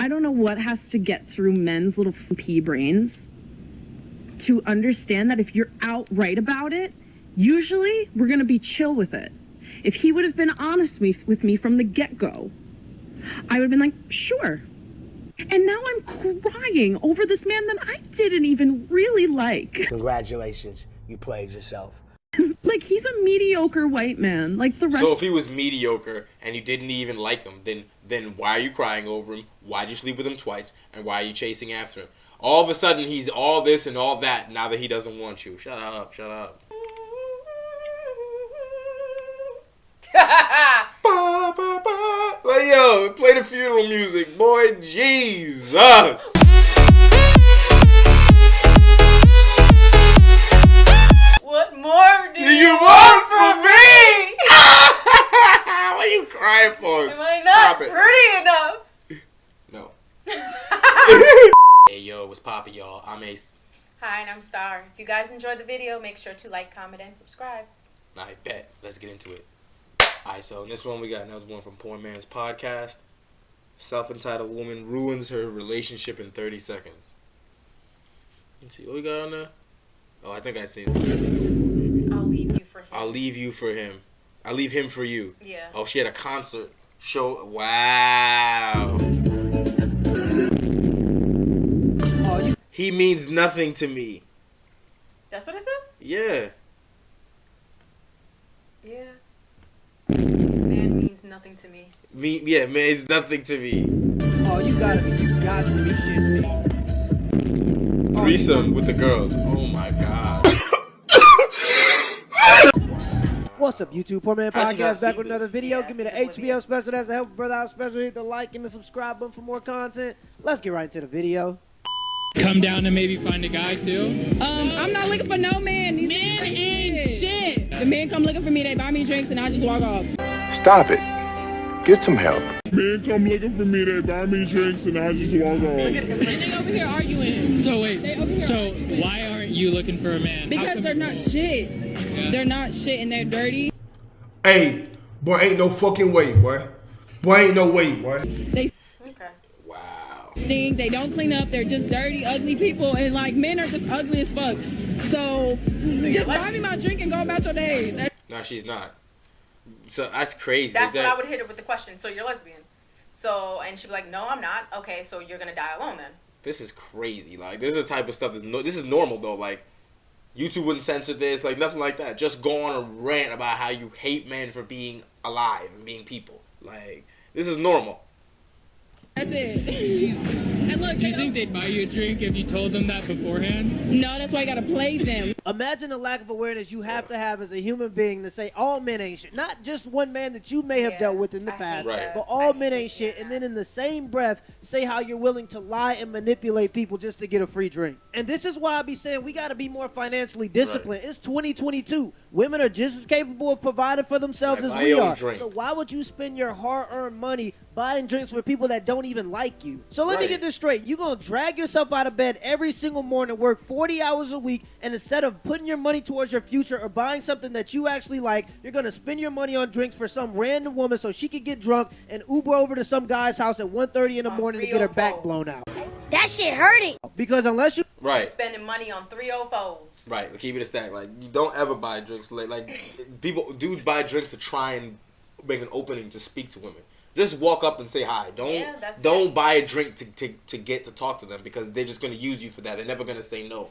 I don't know what has to get through men's little pea brains to understand that if you're outright about it, usually we're going to be chill with it. If he would have been honest with me from the get-go, I would have been like, sure. And now I'm crying over this man that I didn't even really like. Congratulations, you played yourself. Like, he's a mediocre white man, like the rest. So if he was mediocre and you didn't even like him, then why are you crying over him? Why'd you sleep with him twice? And why are you chasing after him? All of a sudden, he's all this and all that now that he doesn't want you. Shut up, shut up. Ba, ba, ba. Like, yo, play the funeral music, boy. Jesus. What more do you want from me? What are you crying for? Am I not pretty enough? No. Hey, yo, what's poppin', y'all? I'm Ace. Hi, and I'm Star. If you guys enjoyed the video, make sure to like, comment, and subscribe. I bet. Let's get into it. Alright, so in this one, we got another one from Poor Man's Podcast. Self-entitled woman ruins her relationship in 30 seconds. Let's see, what we got on there? Oh, I think I seen something. I'll leave you for him. I'll leave you for him. I'll leave him for you. Yeah. Oh, she had a concert show. Wow. He means nothing to me. That's what it says? Yeah. Yeah. Man means nothing to me. Yeah, means nothing to me. Oh, you got to be shitting me. Threesome with the girls. Oh my god. What's up, YouTube? Poor Man Podcast back with another video. Yeah, Give me the HBO special. That's the Help a Brother Out special. Hit the like and the subscribe button for more content. Let's get right into the video. Come down and maybe find a guy too. I'm not looking for no man. These Man ain't shit. The men come looking for me, they buy me drinks, and I just walk off. Stop it. Get some help. Men come looking for me, they buy me drinks, and I just walk off. And they over here arguing. So wait, so why aren't you looking for a man? Because they're not shit. Yeah. They're not shit and they're dirty. Hey, boy, ain't no fucking way, boy. Boy, ain't no way, boy. They Okay. Wow. stink, they don't clean up, they're just dirty, ugly people, and like men are just ugly as fuck. So just buy me my drink and go about your day. No, she's not. So that's crazy. That's what I would hit her with the question. So you're lesbian. So, and she'd be like, no, I'm not. Okay, so you're going to die alone then. This is crazy. Like, this is the type of stuff this is normal though. Like, YouTube wouldn't censor this, like nothing like that. Just go on a rant about how you hate men for being alive and being people. Like, this is normal. That's it. And look, do you think they'd buy you a drink if you told them that beforehand? No, that's why I gotta play them. Imagine the lack of awareness you have to have as a human being to say all men ain't shit. Not just one man that you may have dealt with in the past, Right. but all men ain't shit. And then in the same breath, say how you're willing to lie and manipulate people just to get a free drink. And this is why I be saying we got to be more financially disciplined. Right. It's 2022. Women are just as capable of providing for themselves as we are. So why would you spend your hard-earned money buying drinks for people that don't even like you? So let me get this straight. You're going to drag yourself out of bed every single morning, work 40 hours a week, and instead of putting your money towards your future or buying something that you actually like, you're going to spend your money on drinks for some random woman so she can get drunk and Uber over to some guy's house at 1:30 in the morning to get her back blown out. That shit hurting. Because unless you... You're spending money on 304s. Right, keep it a stack. Like, you don't ever buy drinks. Like dudes buy drinks to try and make an opening to speak to women. Just walk up and say hi. Don't buy a drink to get to talk to them because they're just going to use you for that. They're never going to say no.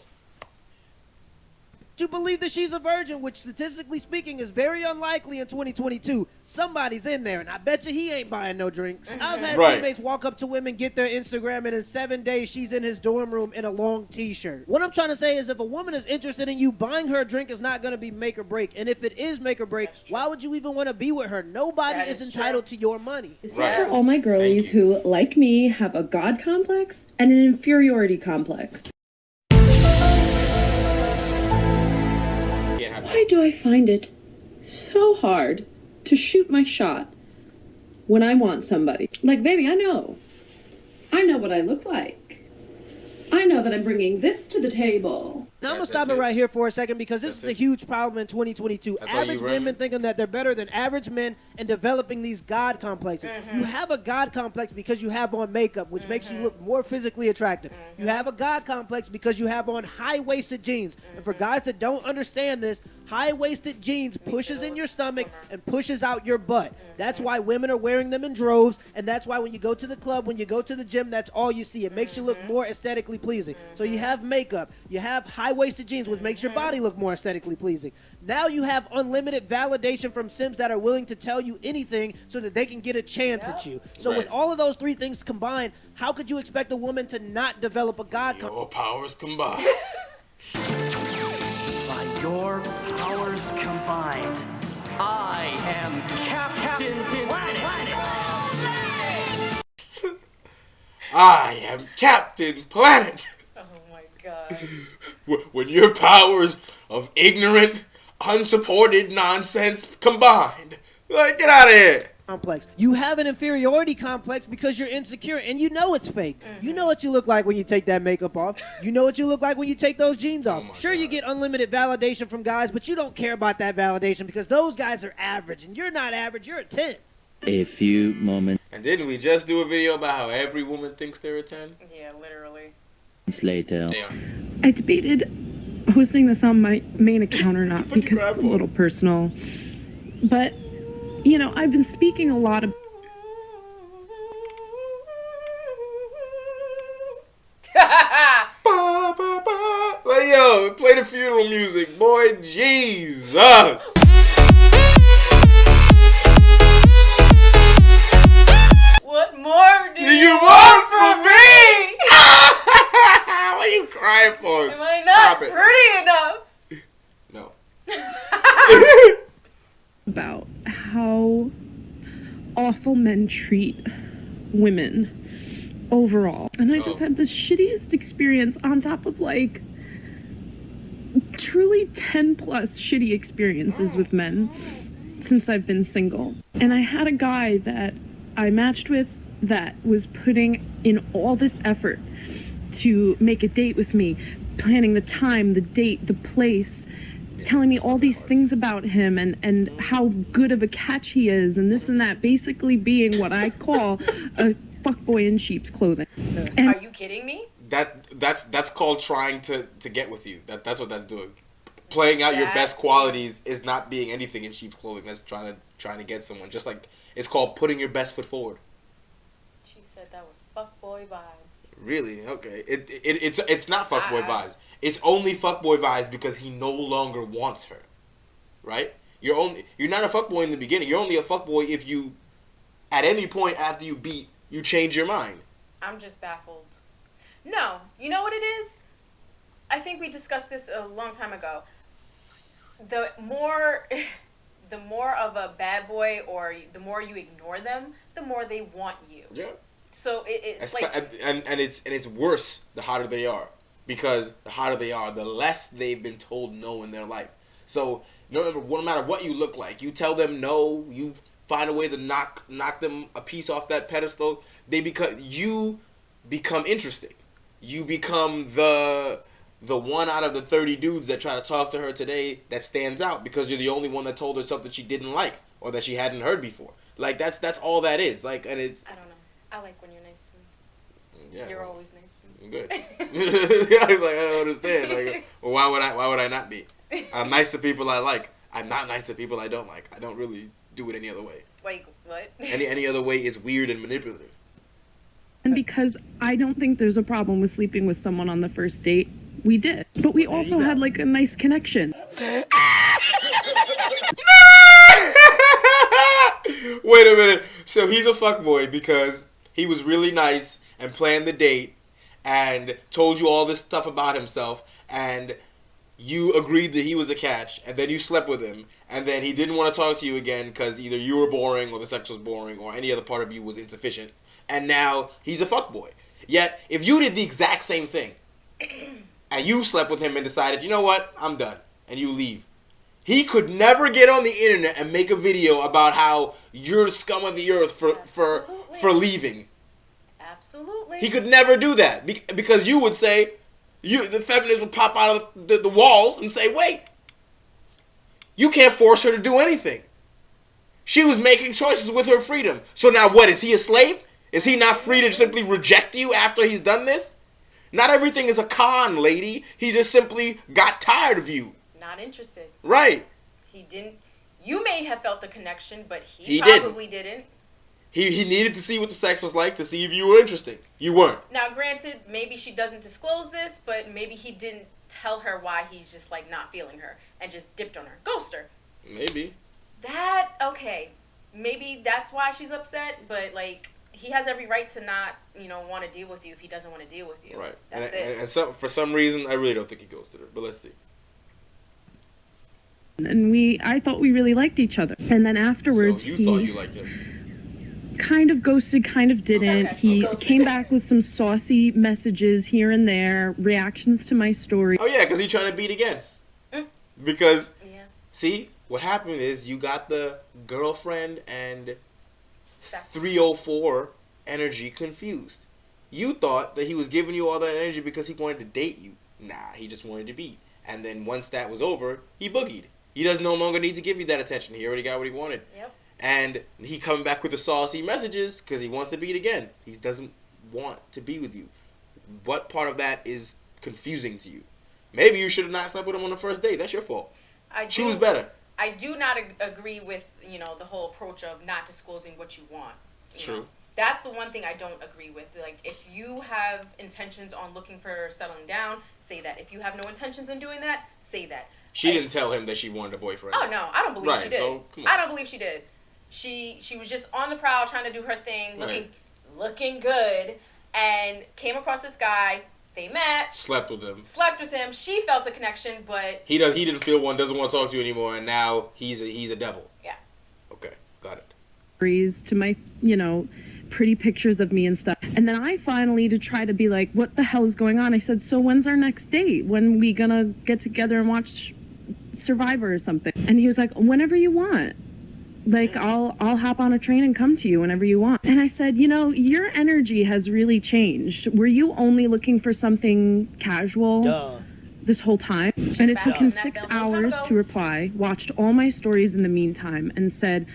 You believe that she's a virgin, which statistically speaking is very unlikely in 2022. Somebody's in there, and I bet you he ain't buying no drinks. I've had teammates walk up to women, get their Instagram, and in 7 days she's in his dorm room in a long t-shirt. What I'm trying to say is if a woman is interested in you, buying her a drink is not going to be make or break. And if it is make or break, why would you even want to be with her? Nobody is entitled to your money. This is for all my girlies who, like me, have a God complex and an inferiority complex. Why do I find it so hard to shoot my shot when I want somebody? Like, baby, I know what I look like. I know that I'm bringing this to the table. Now I'm gonna That's stop it right here for a second because this is a huge problem in 2022. That's all you Average running? women thinking that they're better than average men and developing these God complexes. You have a God complex because you have on makeup, which makes you look more physically attractive. You have a God complex because you have on high-waisted jeans. And for guys that don't understand this, high-waisted jeans pushes in your stomach and pushes out your butt. That's why women are wearing them in droves, and that's why when you go to the club, when you go to the gym, that's all you see. It makes you look more aesthetically pleasing. So you have makeup, you have high-waisted jeans, which makes your body look more aesthetically pleasing. Now you have unlimited validation from Sims that are willing to tell you anything so that they can get a chance at you. So with all of those three things combined, how could you expect a woman to not develop a God complex? Your powers combined. By your powers combined, I am Captain Planet. I am Captain Planet. Oh my god. When your powers of ignorant, unsupported nonsense combined. Like, get out of here. Complex. You have an inferiority complex because you're insecure and you know it's fake. You know what you look like when you take that makeup off. You know what you look like when you take those jeans off. Sure, you get unlimited validation from guys, but you don't care about that validation because those guys are average and you're not average, you're a 10. A few moments And didn't we just do a video about how every woman thinks they're a 10? Yeah, literally. later. Damn. I debated posting this on my main account or not because it's a little personal. But, you know, I've been speaking a lot of... Like, yo, play the funeral music, boy. Jesus. What more do You want from me? What are you crying for? Am I not Stop it. pretty enough? No. about how awful men treat women overall. And I just had the shittiest experience on top of like truly 10 plus shitty experiences with men since I've been single. And I had a guy that I matched with that was putting in all this effort to make a date with me, planning the time, the date, the place, telling me all these things about him and how good of a catch he is and this and that, basically being what I call a fuckboy in sheep's clothing. And Are you kidding me? That's called trying to get with you. That's what that's doing. Playing out your best qualities is not being anything in sheep's clothing. That's trying to get someone. Just like it's called putting your best foot forward. She said that was fuckboy vibes. Really? Okay. It's not fuckboy vibes. It's only fuckboy vibes because he no longer wants her. Right? You're not a fuckboy in the beginning. You're only a fuckboy if you, at any point after you beat, you change your mind. I'm just baffled. No, you know what it is? I think we discussed this a long time ago. The more of a bad boy or the more you ignore them, the more they want you. Yeah. So it's like and it's worse the hotter they are, because the hotter they are, the less they've been told no in their life. So no matter what you look like, you tell them no, you find a way to knock them a piece off that pedestal. You become interesting. You become the one out of the 30 dudes that try to talk to her today that stands out because you're the only one that told her something she didn't like or that she hadn't heard before. Like that's all that is. Like, and it's. I don't know. I like when you're nice to me. Yeah, You're always nice to me. Good. Like, I don't understand. Like, well, why would I not be? I'm nice to people I like. I'm not nice to people I don't like. I don't really do it any other way. Like what? Any other way is weird and manipulative. And because I don't think there's a problem with sleeping with someone on the first date, we did. But we also had like a nice connection. Wait a minute. So he's a fuckboy because he was really nice and planned the date and told you all this stuff about himself, and you agreed that he was a catch, and then you slept with him, and then he didn't want to talk to you again because either you were boring or the sex was boring or any other part of you was insufficient, and now he's a fuckboy. Yet, if you did the exact same thing, and you slept with him and decided, you know what, I'm done, and you leave, he could never get on the internet and make a video about how you're the scum of the earth for leaving. Absolutely. He could never do that because you would say, The feminists would pop out of the walls and say, wait, you can't force her to do anything. She was making choices with her freedom. So now what, is he a slave? Is he not free to simply reject you after he's done this? Not everything is a con, lady. He just simply got tired of you. Not interested. Right. He didn't. You may have felt the connection, but he didn't. probably didn't. He needed to see what the sex was like to see if you were interesting. You weren't. Now, granted, maybe she doesn't disclose this, but maybe he didn't tell her why he's just like not feeling her and just dipped on her. Ghost her. Maybe. Okay. Maybe that's why she's upset, but like he has every right to not, want to deal with you if he doesn't want to deal with you. Right. That's it. And for some reason, I really don't think he ghosted her, but let's see. And I thought we really liked each other. And then afterwards, You thought you liked him. Kind of ghosted, kind of didn't. Okay. He Ghosted. came back with some saucy messages here and there, reactions to my story. Oh yeah, because he's trying to beat again. Because, Yeah. see, what happened is you got the girlfriend and Sex. 304 energy confused. You thought that he was giving you all that energy because he wanted to date you. Nah, he just wanted to beat. And then once that was over, he boogied. He doesn't no longer need to give you that attention. He already got what he wanted. Yep. And he coming back with the saucy messages because he wants to beat again. He doesn't want to be with you. What part of that is confusing to you? Maybe you should have not slept with him on the first date. That's your fault. Choose better. I do not agree with, the whole approach of not disclosing what you want. True. Know? That's the one thing I don't agree with. Like, if you have intentions on looking for settling down, say that. If you have no intentions in doing that, say that. She didn't tell him that she wanted a boyfriend. Oh, no. I don't believe she did. So, come on. I don't believe she did. She was just on the prowl trying to do her thing, looking good, and came across this guy. They met. Slept with him. She felt a connection, but He didn't feel one. Doesn't want to talk to you anymore. And now he's a devil. yeah. Okay, got it. To my, pretty pictures of me and stuff. And then I finally, to try to be like, what the hell is going on? I said, so when's our next date? When we gonna get together and watch Survivor or something? And he was like, whenever you want. Like, I'll hop on a train and come to you whenever you want. And I said, your energy has really changed. Were you only looking for something casual this whole time? And it took him 6 hours to reply, watched all my stories in the meantime, and said,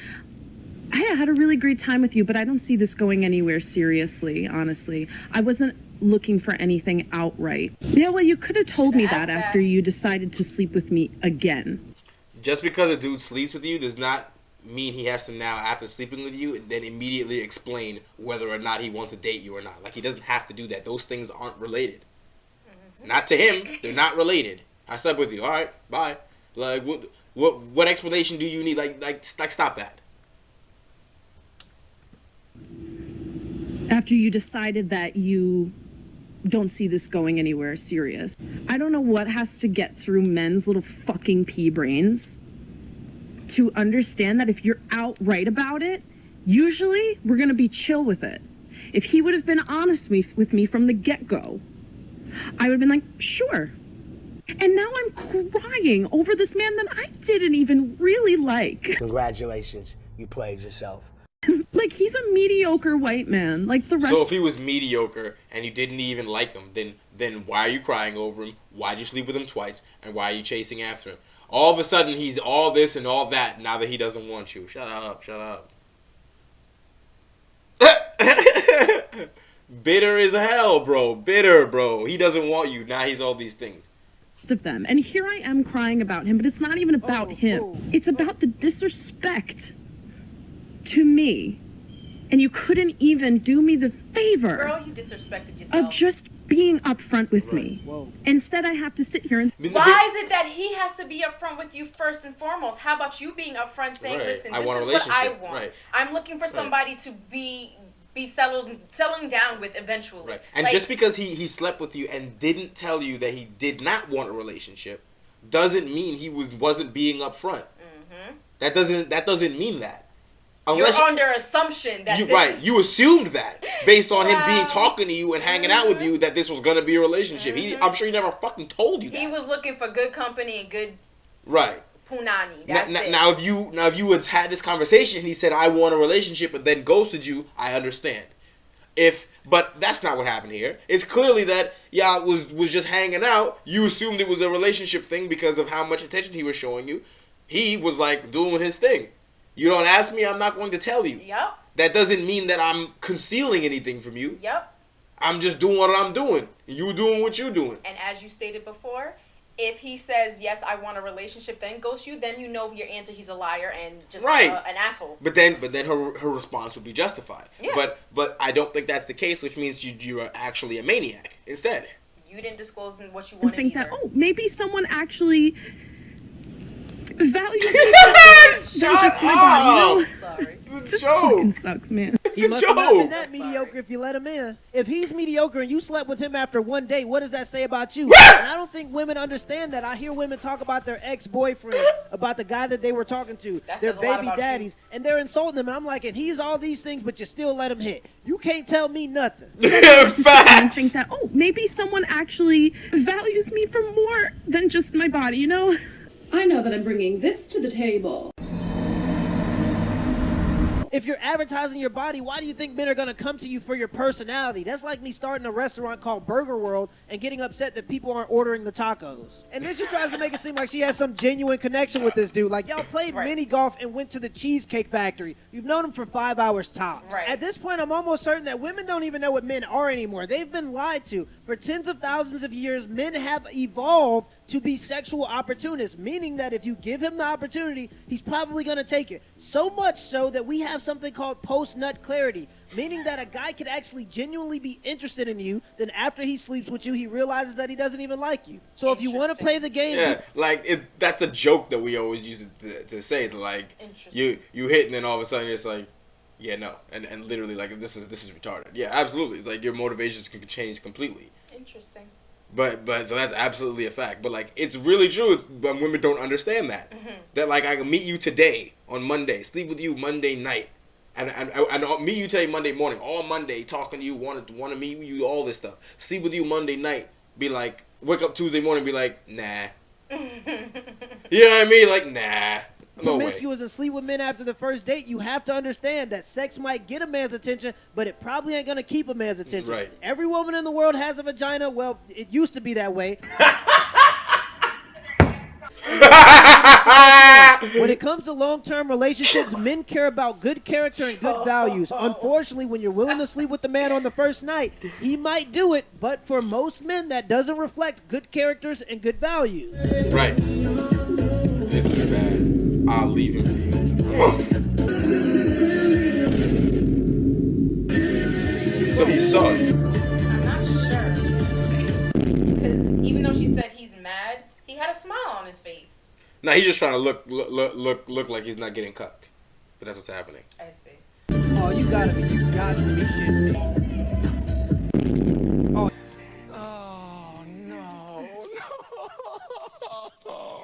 hey, I had a really great time with you, but I don't see this going anywhere seriously, honestly. I wasn't looking for anything outright. Yeah, well, you could have told me that after you decided to sleep with me again. Just because a dude sleeps with you does not mean he has to now, after sleeping with you, then immediately explain whether or not he wants to date you or not. Like, he doesn't have to do that. Those things aren't related. Not to him. They're not related. I slept with you. All right, bye. Like, what explanation do you need? Like, stop that. After you decided that you don't see this going anywhere serious. I don't know what has to get through men's little fucking pea brains to understand that if you're outright about it, usually we're going to be chill with it. If he would have been honest with me from the get-go, I would have been like, sure. And now I'm crying over this man that I didn't even really like. Congratulations, you played yourself. Like, he's a mediocre white man, like the rest. So if he was mediocre and you didn't even like him, then why are you crying over him? Why'd you sleep with him twice? And why are you chasing after him? All of a sudden, he's all this and all that now that he doesn't want you. Shut up. Bitter as hell, bro. Bitter, bro. He doesn't want you. Now he's all these things. Of them. And here I am crying about him, but it's not even about him. It's about the disrespect to me. And you couldn't even do me the favor. Girl, you disrespected yourself. Of just being upfront with me. Whoa. Instead, I have to sit here and... Why is it that he has to be upfront with you first and foremost? How about you being upfront saying, listen, this is what I want. Right. I'm looking for somebody to be settling down with eventually. Right. And just because he slept with you and didn't tell you that he did not want a relationship doesn't mean he wasn't being upfront. Mm-hmm. That doesn't mean that. Unless you're under assumption that you assumed that based on him being talking to you and hanging out with you that this was gonna be a relationship. I'm sure he never fucking told you that. He was looking for good company and good punani. Now if you had this conversation and he said I want a relationship and then ghosted you, I understand. But that's not what happened here. It's clearly that y'all was just hanging out. You assumed it was a relationship thing because of how much attention he was showing you. He was like doing his thing. You don't ask me, I'm not going to tell you. Yep. That doesn't mean that I'm concealing anything from you. Yep. I'm just doing what I'm doing. You doing what you're doing. And as you stated before, if he says, yes, I want a relationship, then ghosts you, then you know your answer, he's a liar and just an asshole. But then her response would be justified. Yeah. But I don't think that's the case, which means you are actually a maniac instead. You didn't disclose what you wanted think either. that, maybe someone actually values me than just my body, you know? Sorry. Just fucking sucks, man. He must have not been that mediocre if you let him in. If he's mediocre and you slept with him after one day, what does that say about you? And I don't think women understand that. I hear women talk about their ex-boyfriend, about the guy that they were talking to, their baby daddies, and they're insulting them. And I'm like, and he's all these things, but you still let him hit. You can't tell me nothing. And think that, maybe someone actually values me for more than just my body, you know? I know that I'm bringing this to the table. If you're advertising your body, why do you think men are going to come to you for your personality? That's like me starting a restaurant called Burger World and getting upset that people aren't ordering the tacos. And then she tries to make it seem like she has some genuine connection with this dude. Like, y'all played mini golf and went to the Cheesecake Factory. You've known him for 5 hours tops. Right. At this point, I'm almost certain that women don't even know what men are anymore. They've been lied to. For tens of thousands of years, men have evolved to be sexual opportunists, meaning that if you give him the opportunity, he's probably going to take it. So much so that we have something called post-nut clarity, meaning that a guy could actually genuinely be interested in you, then after he sleeps with you, he realizes that he doesn't even like you. So if you want to play the game... Yeah, that's a joke that we always use to say, like, you hit and then all of a sudden it's like, yeah, no. And literally, like, this is retarded. Yeah, absolutely. It's like your motivations can change completely. Interesting. But so that's absolutely a fact. But like it's really true. But women don't understand that. Mm-hmm. That like I can meet you today on Monday, sleep with you Monday night, and I'll meet you today Monday morning, all Monday talking to you, want to meet you, all this stuff. Sleep with you Monday night, be like wake up Tuesday morning, be like nah. You know what I mean? Like nah. No promiscuous and sleep with men after the first date, you have to understand that sex might get a man's attention, but it probably ain't going to keep a man's attention. Right. Every woman in the world has a vagina. Well, it used to be that way. When it comes to long-term relationships, men care about good character and good values. Unfortunately, when you're willing to sleep with the man on the first night, he might do it, but for most men, that doesn't reflect good characters and good values. Right. This is bad. I'll leave him for you. So he saw it. I'm not sure. Because even though she said he's mad, he had a smile on his face. Nah, he's just trying to look like he's not getting cucked. But that's what's happening. I see. Oh, you got to be shitting me. Oh. Oh, no. Oh, no.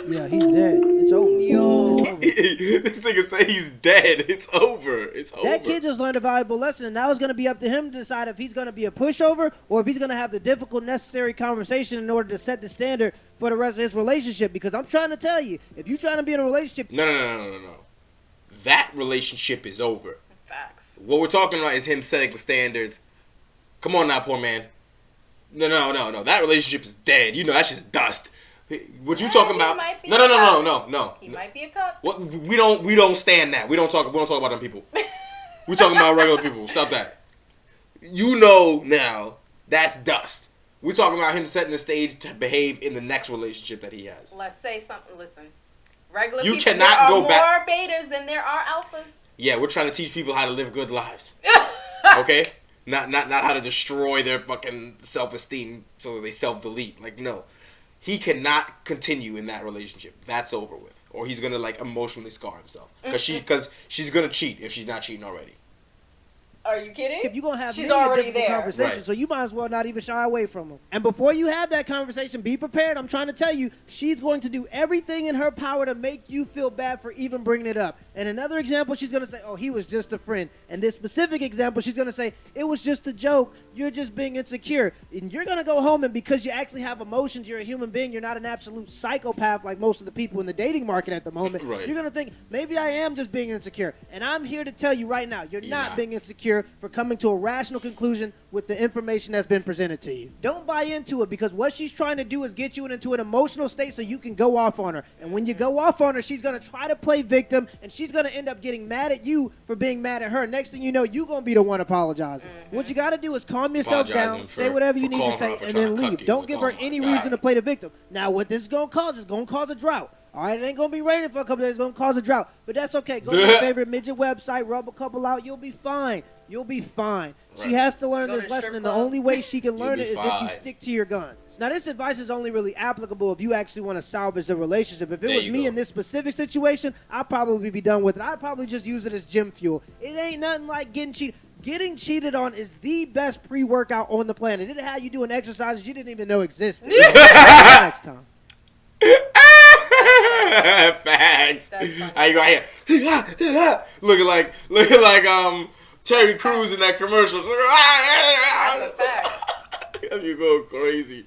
Yeah, he's dead. It's over. Yo. It's over. This nigga say he's dead. It's over. It's over. That kid just learned a valuable lesson, and now it's going to be up to him to decide if he's going to be a pushover or if he's going to have the difficult, necessary conversation in order to set the standard for the rest of his relationship. Because I'm trying to tell you, if you're trying to be in a relationship... No. That relationship is over. Facts. What we're talking about is him setting the standards. Come on now, poor man. No. That relationship is dead. You know, that's just dust. What you talking about? No. He might be a cup. What we don't stand that. We don't talk about them people. We talking about regular people. Stop that. You know now that's dust. We talking about him setting the stage to behave in the next relationship that he has. Let's say something. Listen, regular You people, cannot there are go more back- betas than there are alphas. Yeah, we're trying to teach people how to live good lives. Okay? Not how to destroy their fucking self-esteem so that they self-delete. Like, no. He cannot continue in that relationship. That's over with. Or he's going to, like, emotionally scar himself. Because she's going to cheat if she's not cheating already. Are you kidding? If you're going to have She's many a already difficult there. conversation, Right. so you might as well not even shy away from them. And before you have that conversation, be prepared. I'm trying to tell you, she's going to do everything in her power to make you feel bad for even bringing it up. And another example, she's going to say, oh, he was just a friend. And this specific example, she's going to say, it was just a joke. You're just being insecure. And you're going to go home, and because you actually have emotions, you're a human being, you're not an absolute psychopath like most of the people in the dating market at the moment. Right. You're going to think, maybe I am just being insecure. And I'm here to tell you right now, you're not being insecure for coming to a rational conclusion with the information that's been presented to you. Don't buy into it, because what she's trying to do is get you into an emotional state so you can go off on her. And when you go off on her, she's going to try to play victim, and she's going to end up getting mad at you for being mad at her. Next thing you know, you're going to be the one apologizing. What you got to do is calm yourself Apologizing down, say for whatever you need to calling say, her for and trying then to cuck leave. you. Don't give her Oh my any God. reason to play the victim. Now, what this is going to cause is going to cause a drought. All right, it ain't going to be raining for a couple days. It's going to cause a drought. But that's okay. Go to your favorite midget website, rub a couple out. You'll be fine. You'll be fine. Right. She has to learn Go to this the lesson, strip and the club. only way she can learn be it is if you fine. stick to your guns. Now, this advice is only really applicable if you actually want to salvage the relationship. If it There was you me go. in this specific situation, I'd probably be done with it. I'd probably just use it as gym fuel. It ain't nothing like getting cheated. Getting cheated on is the best pre-workout on the planet. It had you doing exercises you didn't even know existed. Next time. Facts. That's funny. How you go here? looking like Terry Crews in that commercial. That's a fact. You go crazy.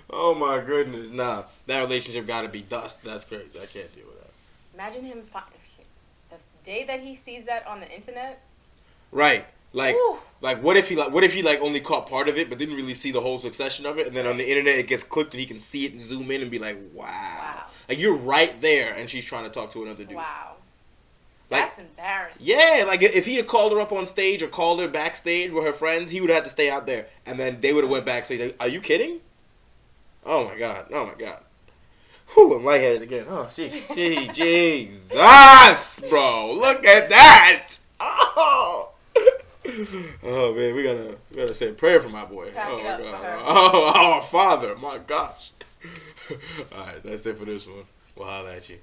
Oh my goodness. Nah, that relationship got to be dust. That's crazy. I can't deal with that. Imagine him the day that he sees that on the internet. Right. Like, Whew. what if he only caught part of it but didn't really see the whole succession of it, and then on the internet it gets clipped and he can see it and zoom in and be like, wow. Like, you're right there and she's trying to talk to another dude. Wow. Like, That's embarrassing. yeah, like if he'd have called her up on stage or called her backstage with her friends, he would have had to stay out there, and then they would have went backstage. Like, are you kidding? Oh my god! Oh my god! Whew, I'm lightheaded again. Oh, Jesus, bro! Look at that! Oh, oh man, we gotta say a prayer for my boy. Pack Oh it my up god! for her. Oh, our Father, my gosh! All right, that's it for this one. We'll holler at you.